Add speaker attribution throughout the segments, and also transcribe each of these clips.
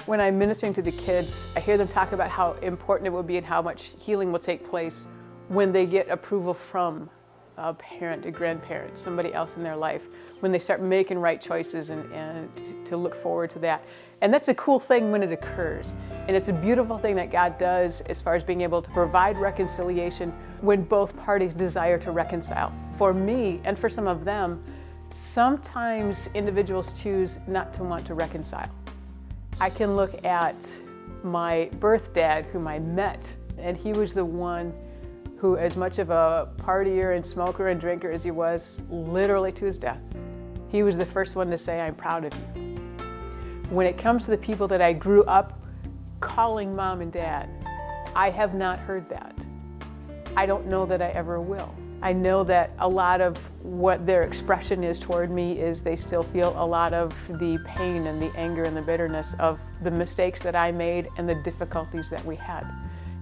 Speaker 1: When I'm ministering to the kids, I hear them talk about how important it will be and how much healing will take place when they get approval from a parent, a grandparent, somebody else in their life, when they start making right choices and to look forward to that. And that's a cool thing when it occurs. And it's a beautiful thing that God does as far as being able to provide reconciliation when both parties desire to reconcile. For me, and for some of them, sometimes individuals choose not to want to reconcile. I can look at my birth dad, whom I met, and he was the one who, as much of a partier and smoker and drinker as he was, literally to his death, he was the first one to say, "I'm proud of you." When it comes to the people that I grew up calling mom and dad, I have not heard that. I don't know that I ever will. I know that a lot of what their expression is toward me is they still feel a lot of the pain and the anger and the bitterness of the mistakes that I made and the difficulties that we had.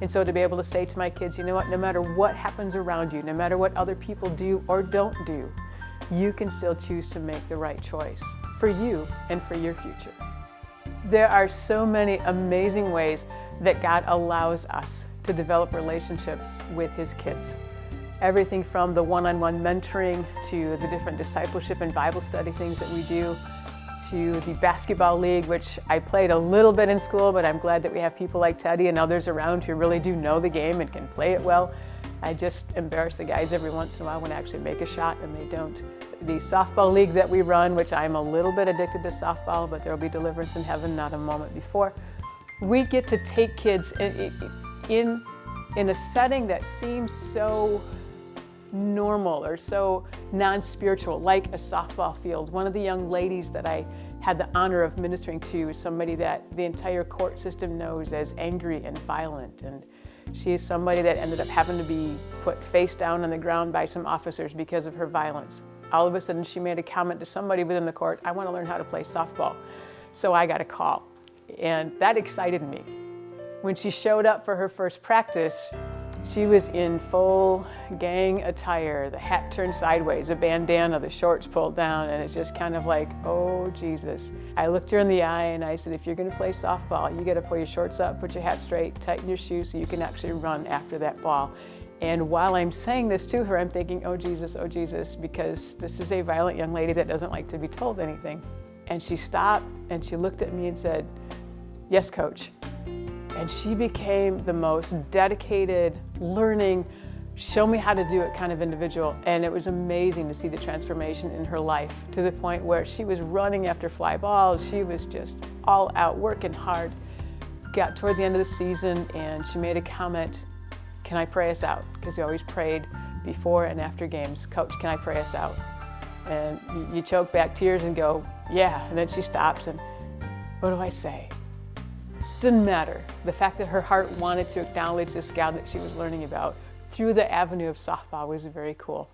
Speaker 1: And so to be able to say to my kids, you know what, no matter what happens around you, no matter what other people do or don't do, you can still choose to make the right choice for you and for your future. There are so many amazing ways that God allows us to develop relationships with His kids. Everything from the one-on-one mentoring to the different discipleship and Bible study things that we do, to the basketball league, which I played a little bit in school, but I'm glad that we have people like Teddy and others around who really do know the game and can play it well. I just embarrass the guys every once in a while when I actually make a shot and they don't. The softball league that we run, which I'm a little bit addicted to softball, but there will be deliverance in heaven, not a moment before. We get to take kids in a setting that seems so normal or so non-spiritual, like a softball field. One of the young ladies that I had the honor of ministering to is somebody that the entire court system knows as angry and violent, and she is somebody that ended up having to be put face down on the ground by some officers because of her violence. All of a sudden she made a comment to somebody within the court, "I want to learn how to play softball." So I got a call, and that excited me. When she showed up for her first practice, she was in full gang attire, the hat turned sideways, a bandana, the shorts pulled down, and it's just kind of like, oh Jesus. I looked her in the eye and I said, if you're going to play softball, you got to pull your shorts up, put your hat straight, tighten your shoes so you can actually run after that ball. And while I'm saying this to her, I'm thinking, oh Jesus, because this is a violent young lady that doesn't like to be told anything. And she stopped and she looked at me and said, "Yes, coach." And she became the most dedicated, learning, show me how to do it kind of individual. And it was amazing to see the transformation in her life to the point where she was running after fly balls. She was just all out, working hard. Got toward the end of the season and she made a comment, "Can I pray us out?" Because we always prayed before and after games. "Coach, can I pray us out?" And you choke back tears and go, "Yeah." And then she stops and, what do I say? Didn't matter. The fact that her heart wanted to acknowledge this God that she was learning about through the avenue of softball was very cool.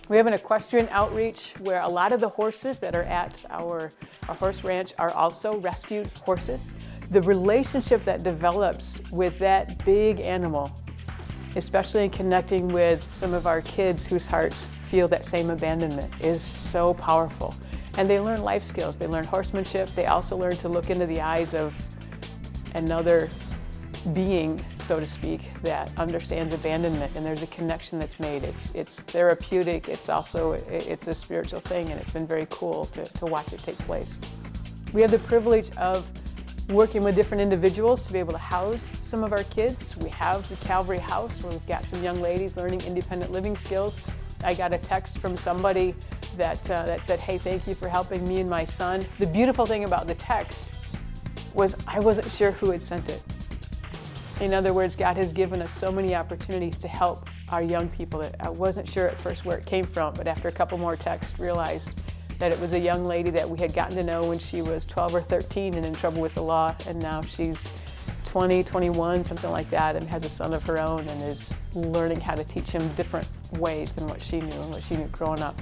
Speaker 1: We have an equestrian outreach where a lot of the horses that are at our horse ranch are also rescued horses. The relationship that develops with that big animal, especially in connecting with some of our kids whose hearts feel that same abandonment, is so powerful. And they learn life skills. They learn horsemanship. They also learn to look into the eyes of another being, so to speak, that understands abandonment, and there's a connection that's made. It's therapeutic, it's a spiritual thing, and it's been very cool to watch it take place. We have the privilege of working with different individuals to be able to house some of our kids. We have the Calvary House where we've got some young ladies learning independent living skills. I got a text from somebody that said, "Hey, thank you for helping me and my son." The beautiful thing about the text was I wasn't sure who had sent it. In other words, God has given us so many opportunities to help our young people that I wasn't sure at first where it came from, but after a couple more texts realized that it was a young lady that we had gotten to know when she was 12 or 13 and in trouble with the law, and now she's 20, 21, something like that, and has a son of her own and is learning how to teach him different ways than what she knew and what she knew growing up.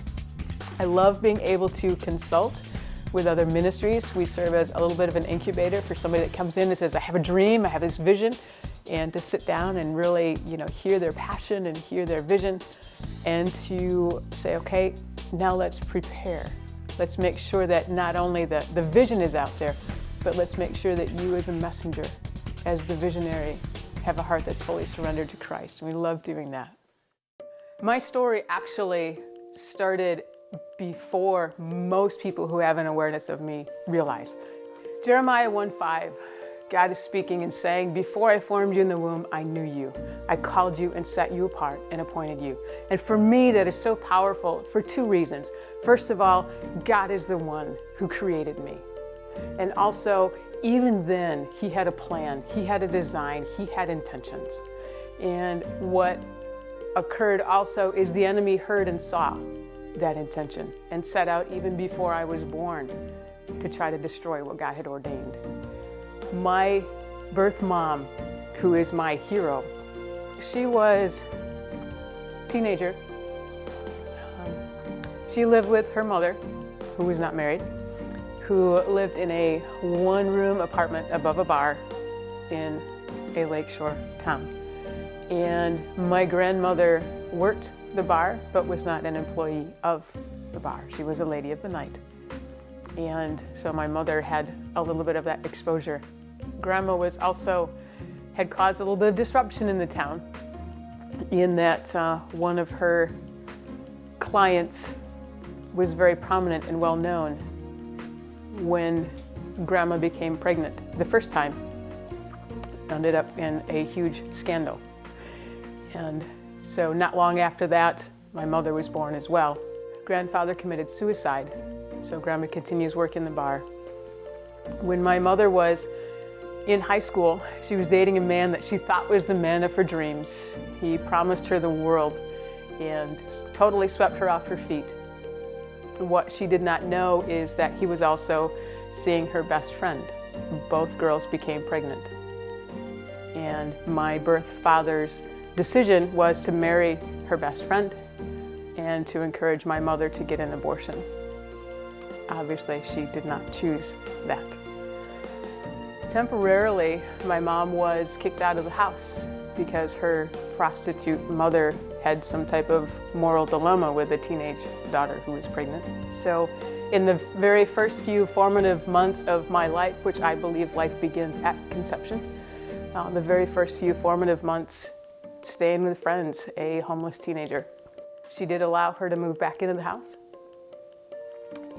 Speaker 1: I love being able to consult with other ministries. We serve as a little bit of an incubator for somebody that comes in and says, "I have a dream, I have this vision," and to sit down and really, hear their passion and hear their vision, and to say, okay, now let's prepare. Let's make sure that not only the vision is out there, but let's make sure that you as a messenger, as the visionary, have a heart that's fully surrendered to Christ. And we love doing that. My story actually started before most people who have an awareness of me realize. Jeremiah 1:5, God is speaking and saying, before I formed you in the womb, I knew you. I called you and set you apart and appointed you. And for me, that is so powerful for two reasons. First of all, God is the one who created me. And also, even then, He had a plan, He had a design, He had intentions. And what occurred also is the enemy heard and saw that intention and set out even before I was born to try to destroy what God had ordained. My birth mom, who is my hero, she was a teenager. She lived with her mother, who was not married, who lived in a one-room apartment above a bar in a lakeshore town. And my grandmother worked the bar, but was not an employee of the bar. She was a lady of the night. And so my mother had a little bit of that exposure. Grandma had caused a little bit of disruption in the town in that one of her clients was very prominent and well known when Grandma became pregnant the first time. Ended up in a huge scandal. And so not long after that, my mother was born as well. Grandfather committed suicide, so Grandma continues working the bar. When my mother was in high school, she was dating a man that she thought was the man of her dreams. He promised her the world and totally swept her off her feet. What she did not know is that he was also seeing her best friend. Both girls became pregnant. And my birth father's decision was to marry her best friend and to encourage my mother to get an abortion. Obviously, she did not choose that. Temporarily, my mom was kicked out of the house because her prostitute mother had some type of moral dilemma with a teenage daughter who was pregnant. So in the very first few formative months of my life, which I believe life begins at conception, the very first few formative months, staying with friends, a homeless teenager. She did allow her to move back into the house.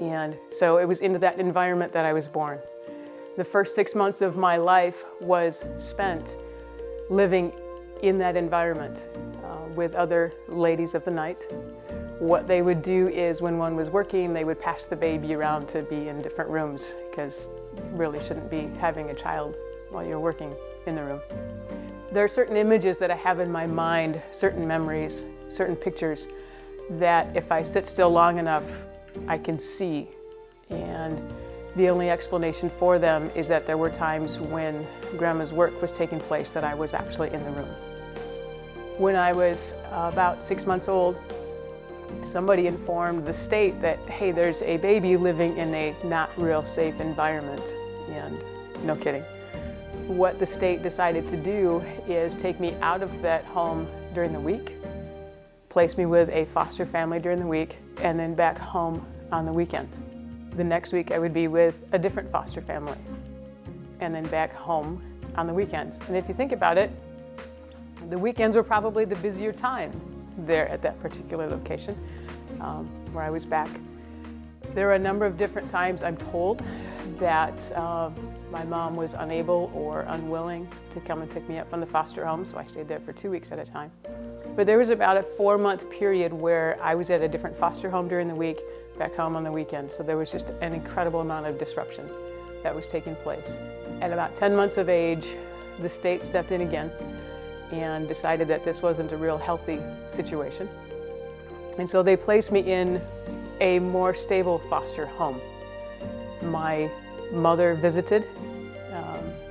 Speaker 1: And so it was into that environment that I was born. The first 6 months of my life was spent living in that environment with other ladies of the night. What they would do is when one was working, they would pass the baby around to be in different rooms because you really shouldn't be having a child while you're working in the room. There are certain images that I have in my mind, certain memories, certain pictures that if I sit still long enough, I can see. And the only explanation for them is that there were times when Grandma's work was taking place that I was actually in the room. When I was about 6 months old, somebody informed the state that, hey, there's a baby living in a not real safe environment. And no kidding. What the state decided to do is take me out of that home during the week, place me with a foster family during the week, and then back home on the weekend. The next week I would be with a different foster family, and then back home on the weekends. And if you think about it, the weekends were probably the busier time there at that particular location where I was back. There were a number of different times I'm told that my mom was unable or unwilling to come and pick me up from the foster home, so I stayed there for 2 weeks at a time. But there was about a 4-month period where I was at a different foster home during the week, back home on the weekend. So there was just an incredible amount of disruption that was taking place. At about 10 months of age, the state stepped in again and decided that this wasn't a real healthy situation. And so they placed me in a more stable foster home. My mother visited.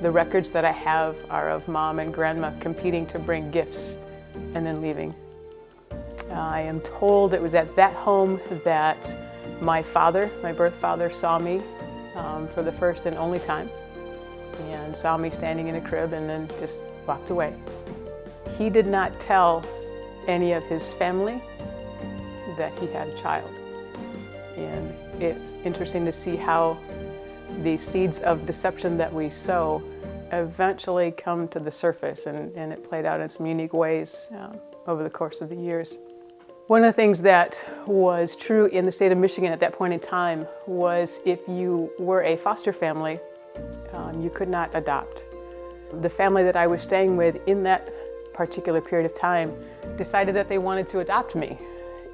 Speaker 1: The records that I have are of Mom and Grandma competing to bring gifts and then leaving. I am told it was at that home that my father, my birth father, saw me for the first and only time and saw me standing in a crib and then just walked away. He did not tell any of his family that he had a child. And it's interesting to see how the seeds of deception that we sow eventually come to the surface, and it played out in some unique ways over the course of the years. One of the things that was true in the state of Michigan at that point in time was if you were a foster family, you could not adopt. The family that I was staying with in that particular period of time decided that they wanted to adopt me.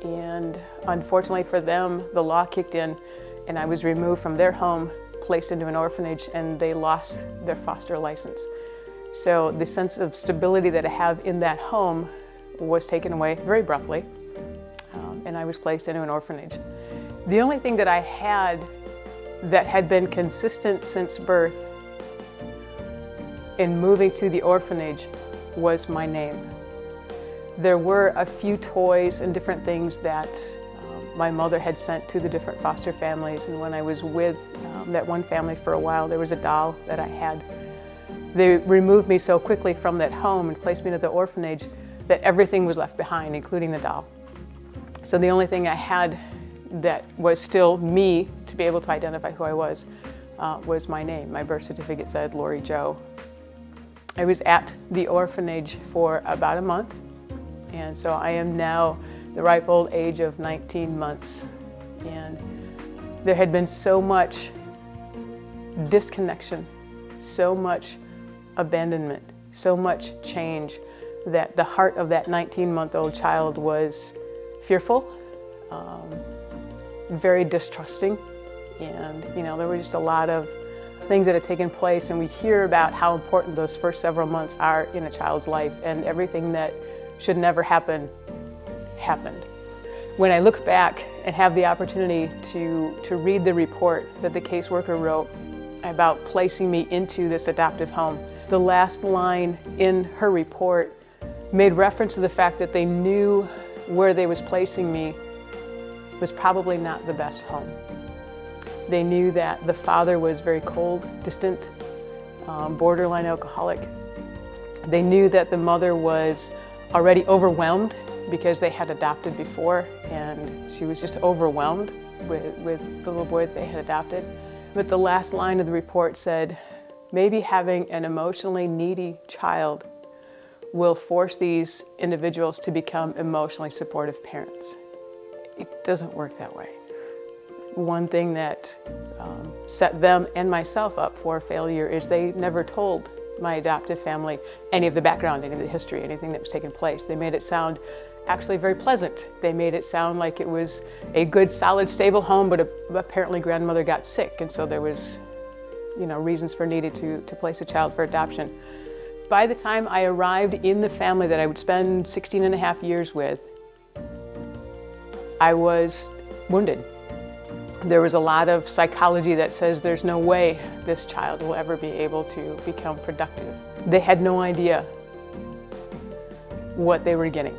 Speaker 1: And unfortunately for them, the law kicked in and I was removed from their home, placed into an orphanage, and they lost their foster license. So the sense of stability that I have in that home was taken away very abruptly, and I was placed into an orphanage. The only thing that I had that had been consistent since birth in moving to the orphanage was my name. There were a few toys and different things that my mother had sent to the different foster families, and when I was with that one family for a while, there was a doll that I had. They removed me so quickly from that home and placed me into the orphanage that everything was left behind, including the doll. So the only thing I had that was still me to be able to identify who I was my name. My birth certificate said LoriJo. I was at the orphanage for about a month, and so I am now the ripe old age of 19 months. And there had been so much disconnection, so much abandonment, so much change that the heart of that 19-month-old child was fearful, very distrusting, and there were just a lot of things that had taken place, and we hear about how important those first several months are in a child's life, and everything that should never happen happened. When I look back and have the opportunity to read the report that the caseworker wrote about placing me into this adoptive home, the last line in her report made reference to the fact that they knew where they was placing me was probably not the best home. They knew that the father was very cold, distant, borderline alcoholic. They knew that the mother was already overwhelmed because they had adopted before, and she was just overwhelmed with the little boy that they had adopted. But the last line of the report said, maybe having an emotionally needy child will force these individuals to become emotionally supportive parents. It doesn't work that way. One thing that set them and myself up for failure is they never told my adoptive family any of the background, any of the history, anything that was taking place. They made it sound actually very pleasant. They made it sound like it was a good, solid, stable home, but apparently grandmother got sick, and so there was, reasons for needing to place a child for adoption. By the time I arrived in the family that I would spend 16 and a half years with, I was wounded. There was a lot of psychology that says there's no way this child will ever be able to become productive. They had no idea what they were getting.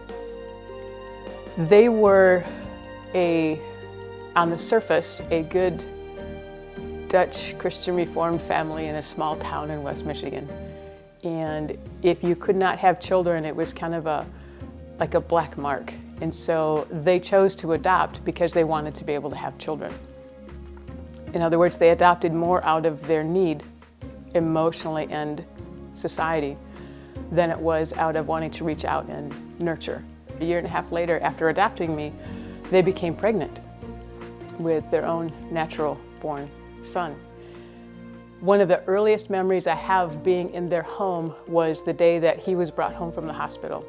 Speaker 1: They were on the surface, a good Dutch Christian Reformed family in a small town in West Michigan. And if you could not have children, it was kind of like a black mark. And so they chose to adopt because they wanted to be able to have children. In other words, they adopted more out of their need, emotionally and society, than it was out of wanting to reach out and nurture. A year and a half later, after adopting me, they became pregnant with their own natural-born son. One of the earliest memories I have being in their home was the day that he was brought home from the hospital.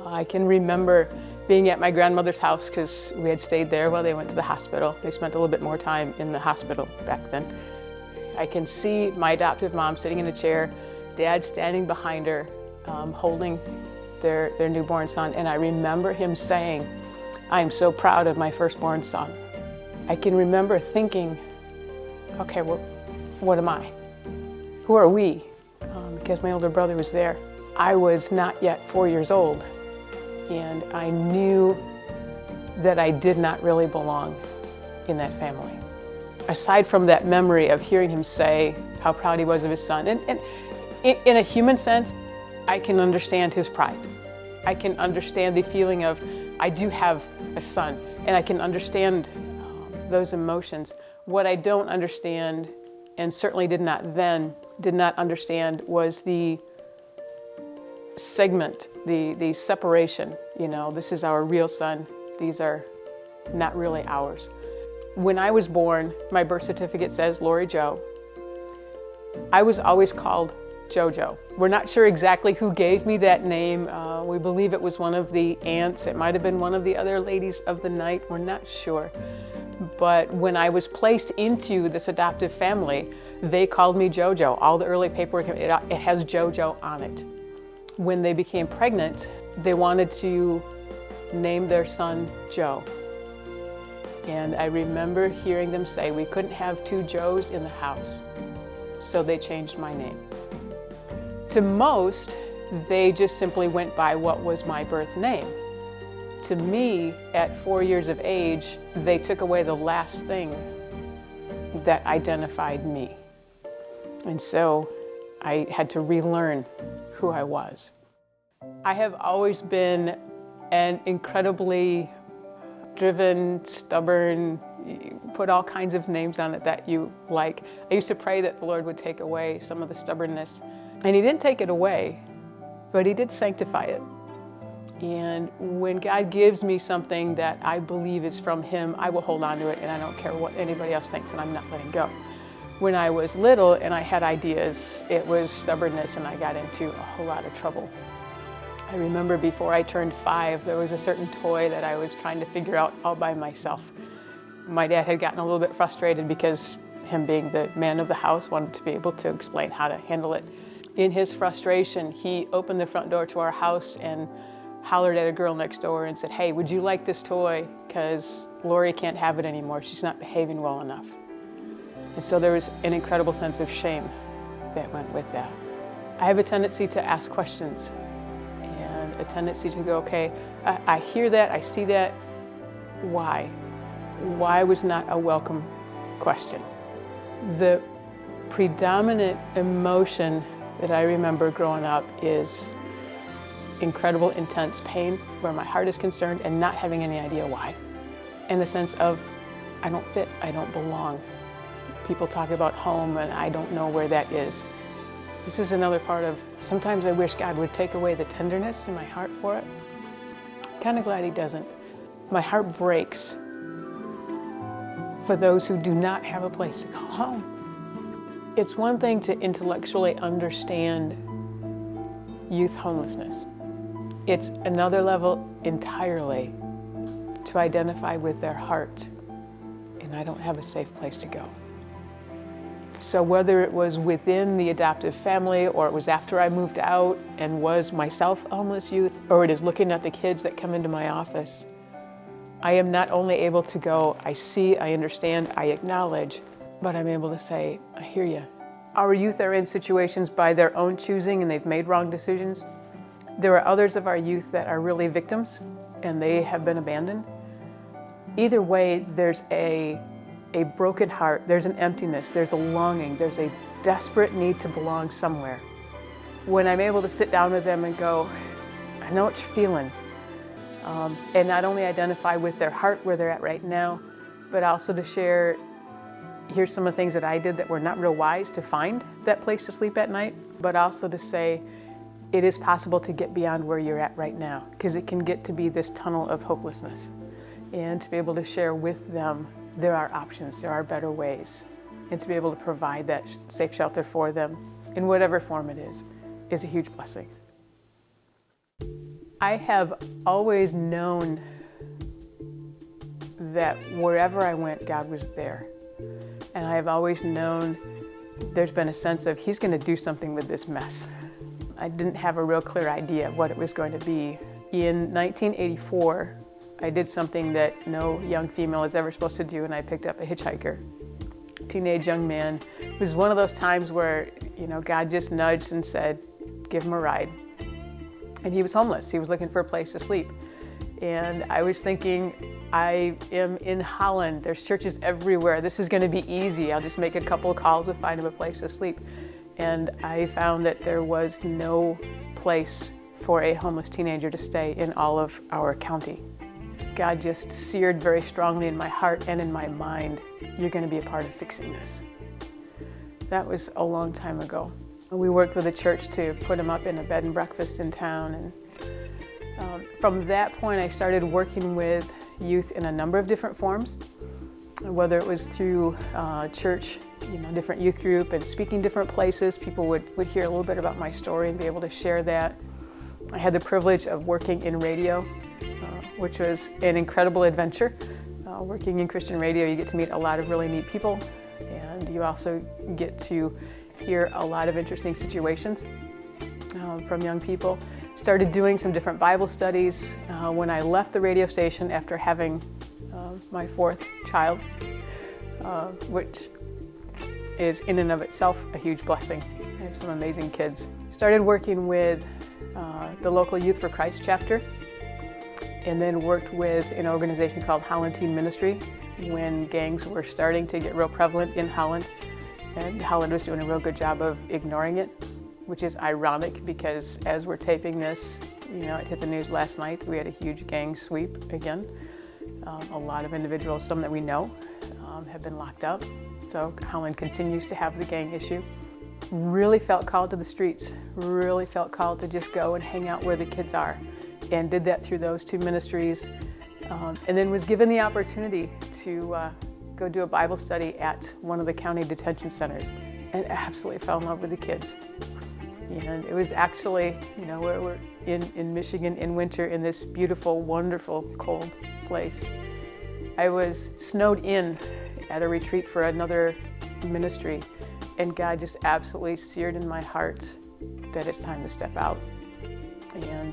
Speaker 1: I can remember being at my grandmother's house because we had stayed there while they went to the hospital. They spent a little bit more time in the hospital back then. I can see my adoptive mom sitting in a chair, dad standing behind her, holding their newborn son, and I remember him saying, "I'm so proud of my firstborn son." I can remember thinking, okay, well, what am I? Who are we? Because my older brother was there. I was not yet 4 years old, and I knew that I did not really belong in that family. Aside from that memory of hearing him say how proud he was of his son, and in a human sense, I can understand his pride. I can understand the feeling of, I do have a son, and I can understand those emotions. What I don't understand, and certainly did not understand, was the segment, the separation. This is our real son. These are not really ours. When I was born, my birth certificate says LoriJo. I was always called JoJo. We're not sure exactly who gave me that name. We believe it was one of the aunts. It might have been one of the other ladies of the night. We're not sure. But when I was placed into this adoptive family, they called me JoJo. All the early paperwork, it has JoJo on it. When they became pregnant, they wanted to name their son Joe. And I remember hearing them say, we couldn't have two Joes in the house. So they changed my name. To most, they just simply went by what was my birth name. To me, at 4 years of age, they took away the last thing that identified me. And so I had to relearn who I was. I have always been an incredibly driven, stubborn, put all kinds of names on it that you like. I used to pray that the Lord would take away some of the stubbornness. And He didn't take it away, but He did sanctify it. And when God gives me something that I believe is from Him, I will hold on to it, and I don't care what anybody else thinks, and I'm not letting go. When I was little and I had ideas, it was stubbornness, and I got into a whole lot of trouble. I remember before I turned 5, there was a certain toy that I was trying to figure out all by myself. My dad had gotten a little bit frustrated because him being the man of the house wanted to be able to explain how to handle it. In his frustration, he opened the front door to our house and hollered at a girl next door and said, hey, would you like this toy? Because Lori can't have it anymore. She's not behaving well enough. And so there was an incredible sense of shame that went with that. I have a tendency to ask questions and a tendency to go, okay, I hear that, I see that. Why? Why was not a welcome question? The predominant emotion that I remember growing up is incredible, intense pain where my heart is concerned and not having any idea why. In the sense of, I don't fit, I don't belong. People talk about home and I don't know where that is. This is another part of, sometimes I wish God would take away the tenderness in my heart for it. Kind of glad He doesn't. My heart breaks for those who do not have a place to call home. It's one thing to intellectually understand youth homelessness. It's another level entirely to identify with their heart, and I don't have a safe place to go. So whether it was within the adoptive family, or it was after I moved out and was myself a homeless youth, or it is looking at the kids that come into my office, I am not only able to go, I see, I understand, I acknowledge, but I'm able to say, I hear you. Our youth are in situations by their own choosing and they've made wrong decisions. There are others of our youth that are really victims and they have been abandoned. Either way, there's a broken heart, there's an emptiness, there's a longing, there's a desperate need to belong somewhere. When I'm able to sit down with them and go, I know what you're feeling, and not only identify with their heart where they're at right now, but also to share, here's some of the things that I did that were not real wise to find that place to sleep at night, but also to say, it is possible to get beyond where you're at right now, because it can get to be this tunnel of hopelessness. And to be able to share with them, there are options, there are better ways. And to be able to provide that safe shelter for them, in whatever form it is a huge blessing. I have always known that wherever I went, God was there. And I have always known there's been a sense of He's going to do something with this mess. I didn't have a real clear idea of what it was going to be. In 1984, I did something that no young female is ever supposed to do, and I picked up a hitchhiker, teenage young man. It was one of those times where, God just nudged and said, give him a ride. And he was homeless. He was looking for a place to sleep. And I was thinking, I am in Holland. There's churches everywhere. This is going to be easy. I'll just make a couple of calls and find him a place to sleep. And I found that there was no place for a homeless teenager to stay in all of our county. God just seared very strongly in my heart and in my mind, you're going to be a part of fixing this. That was a long time ago. We worked with a church to put him up in a bed and breakfast in town. And from that point, I started working with youth in a number of different forms, whether it was through church, different youth group and speaking different places. People would hear a little bit about my story and be able to share that. I had the privilege of working in radio, which was an incredible adventure. Working in Christian radio, you get to meet a lot of really neat people, and you also get to hear a lot of interesting situations from young people. Started doing some different Bible studies when I left the radio station after having my fourth child, which is in and of itself a huge blessing. I have some amazing kids. Started working with the local Youth for Christ chapter, and then worked with an organization called Holland Teen Ministry when gangs were starting to get real prevalent in Holland, and Holland was doing a real good job of ignoring it, which is ironic because as we're taping this, it hit the news last night. We had a huge gang sweep again. A lot of individuals, some that we know, have been locked up. So Holland continues to have the gang issue. Really felt called to the streets, really felt called to just go and hang out where the kids are, and did that through those two ministries. And then was given the opportunity to go do a Bible study at one of the county detention centers, and absolutely fell in love with the kids. And it was actually, we're in Michigan in winter in this beautiful, wonderful, cold place. I was snowed in at a retreat for another ministry, and God just absolutely seared in my heart that it's time to step out. And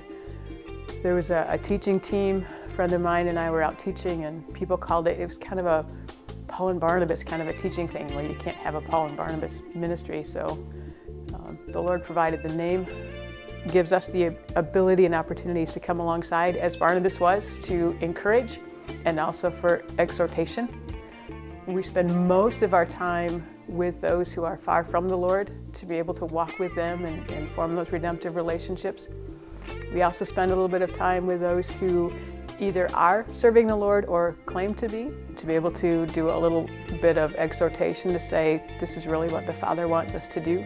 Speaker 1: there was a teaching team. A friend of mine and I were out teaching, and people called it was kind of a Paul and Barnabas kind of a teaching thing where you can't have a Paul and Barnabas ministry. So the Lord provided the name, gives us the ability and opportunities to come alongside, as Barnabas was, to encourage and also for exhortation. We spend most of our time with those who are far from the Lord to be able to walk with them and form those redemptive relationships. We also spend a little bit of time with those who either are serving the Lord or claim to be able to do a little bit of exhortation to say, this is really what the Father wants us to do.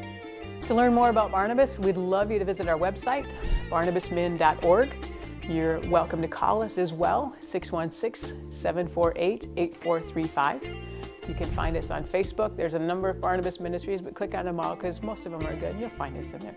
Speaker 1: To learn more about Barnabas, we'd love you to visit our website, barnabasmin.org. You're welcome to call us as well, 616-748-8435. You can find us on Facebook. There's a number of Barnabas ministries, but click on them all because most of them are good. You'll find us in there.